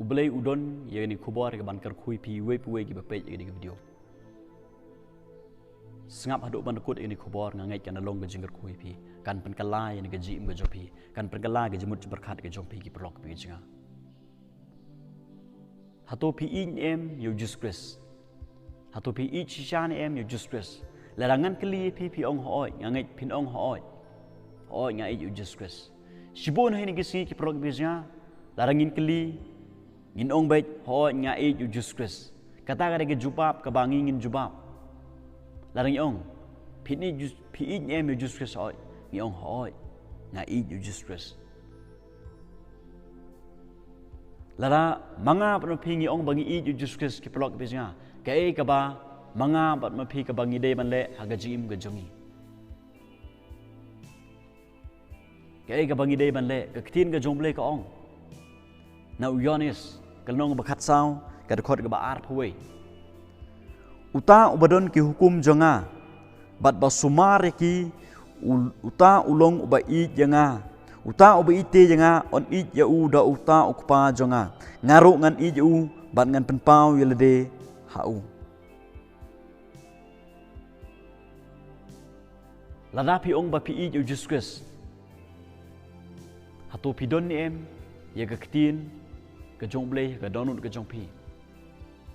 Ublay udon yang ni kubor ke ban kerkui pi we ki bapej yang ni video. Sengap haduk ban kut yang ni kubor ngangai kan long ke jingker kui pi kan penkalai yang ni ke jim ke jopi kan penkalai ke jemut berkat ke jompi ki perlok pi jinga. Hatu pi in em U Jisu Khrist. Hatu pi i shisha ni em U Jisu Khrist. Larangan keli pi ong hoi ngangai pin ong hoi. Hoi ngai U Jisu Khrist. Sibon hai ni kisi ki perlok pi jinga. Larangin keli ngin ong baik hoi ngai U Jisu Khrist. Kata kada ke jubab ke bangi ngin jubab. Larang ong pi in em U Jisu Khrist hoi ngi ong hoi ngai U Jisu Khrist. Lara manga pat mapi ngi ong bangi ïoh U Jisu Khrist ki pelok ki singa ke kaba manga pat mapi ka bangi de man le haga jim ga jongi ke ka bangi de man le ka ktien ga jong ble ka ong na ïOANNIS kal nong ba khat sao ka khot ga ba ar phwe uta ubadon ki hukum jonga bat ba sumar ki uta ulong uba ïoh janga uta uba ite janga on ïoh da uta U Kpa jonga ngaru ngan ïoh ban ngan penpau yelede hau lada pi ong ba pi ïoh U Jisu Khrist hatu pi don ni em ya ka ktien ka jong ble ka donut ka jong pi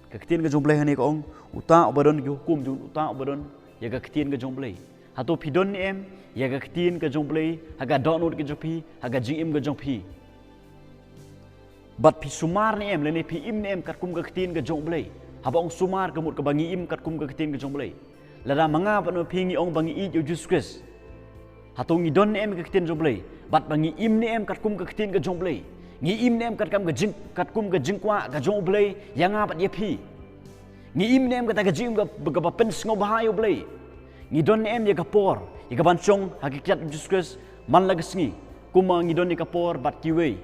ka ktien ka jong ble hani ka ong uta ubadon ki hukum jun uta ubadon ya ka ktien ka jong ble hatu pi don ni em ya ka ktien ka jong ble haga donut ka jong pi haga jim ka jong pi bat pi sumar ni em lene pi im ni em kat kum ka ktien ka jong ble habong sumar ka mut ka bangi im kat kum ka ktien ka jong ble lada manga pat no pi ngi ong bangi ïoh U Jisu Khrist hatu ngi don ni em ka ktien jong ble bat bangi im ni em kat kum ka ktien ka jong ble ngi im ni em kat kum ka jingkwa ka jong ble yanga pat ye pi ngi im ni em ka ta ka jim ka ba pen sngewthuh hayo ble ngi don ni em ye ka por ye ka ban chong hakikat U Jisu Khrist man la gsngi kuma ngi don ni ka por bat ki we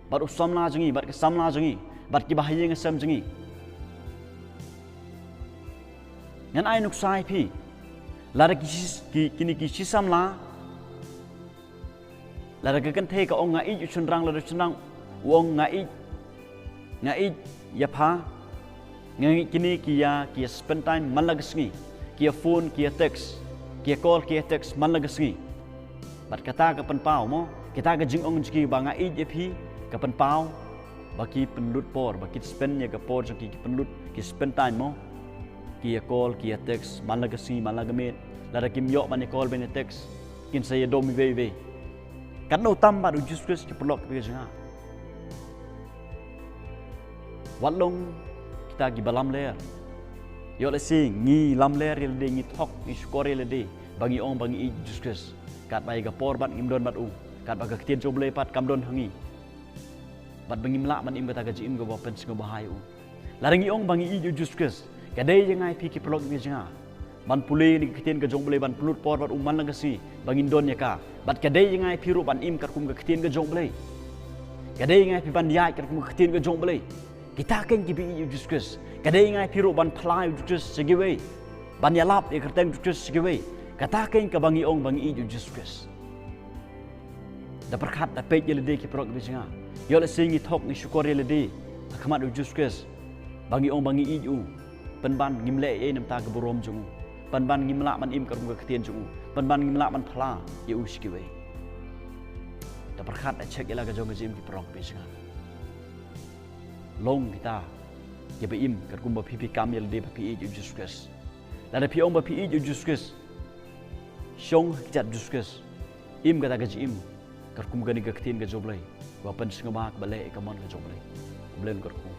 bat usamla jengi bat ke samla jengi bat ki bahaya ngesam jengi ngan ai nuk sai pi lara ki kini ki sisamla lara ke kan the ka ong ngai U chunrang lara chunrang wong ngai ya phah ngai kini ki spend time man la gsngi ki phone ki text ki call ki text man la gsngi bat kata ka penpau mo kita ka jing ong jiki ba ngai je pi ka penpau baki penlut por baki spend ya ka por jki ki penlut ki spend time mo ki call ki text man la gsngi man la gamet lara kim yo man call ben text kin saya domi ve kan no tam ba U Jisu Khrist ki pelok ki jinga watlong kita gi balam ler yo le sing ngi lam ler le de ngi thok ngi skore le de bangi ong bangi ïoh U Jisu Khrist kat bai ga por bat ngim don bat u kat ba ga ktien jo ble pat kam don hangi bat bangi mla man im ga jim go ba pen sngewthuh bahai u larangi ong bangi ïoh U Jisu Khrist ka dei jangai pi ki pelok ki jinga ban pule ni ktien ka jong ble ban pulut por bat man la gasi bangin don ya ka bat ka dei jangai pi ru ban im kat kum ka ktien ka jong ble ka dei jangai pi ban yai kat kum ka ktien ka jong ble kita ken ki bi U Jisu Khrist ka dei jangai pi ru ban phlai U Jisu segiwe ban ya lap ya kerteng U Jisu segiwe kata ken ka bangi ong bangi ïoh U Jisu Khrist da perkat da pej le de ki prok bi jinga yo le singi thok ni syukur le de khmat U Jisu Khrist bangi ong bangi ïoh pen ban ngim le e nam ta ka borom jung pen ban ngim la man im ka kum ka ktien jung pen ban ngim la man phla ïohsngew da perkat da chek ila ka jong jim ki prok bi jinga long kita ye be im kat kum ba pi kam yel de pi ïoh U Jisu Khrist la da pi ong ba pi ïoh U Jisu Khrist shong jat U Jisu Khrist im ka ta ka jim kat kum ga ni ka ktien ka joblai wa pen sngewthuh ba le ka mon ka joblai blen kat kum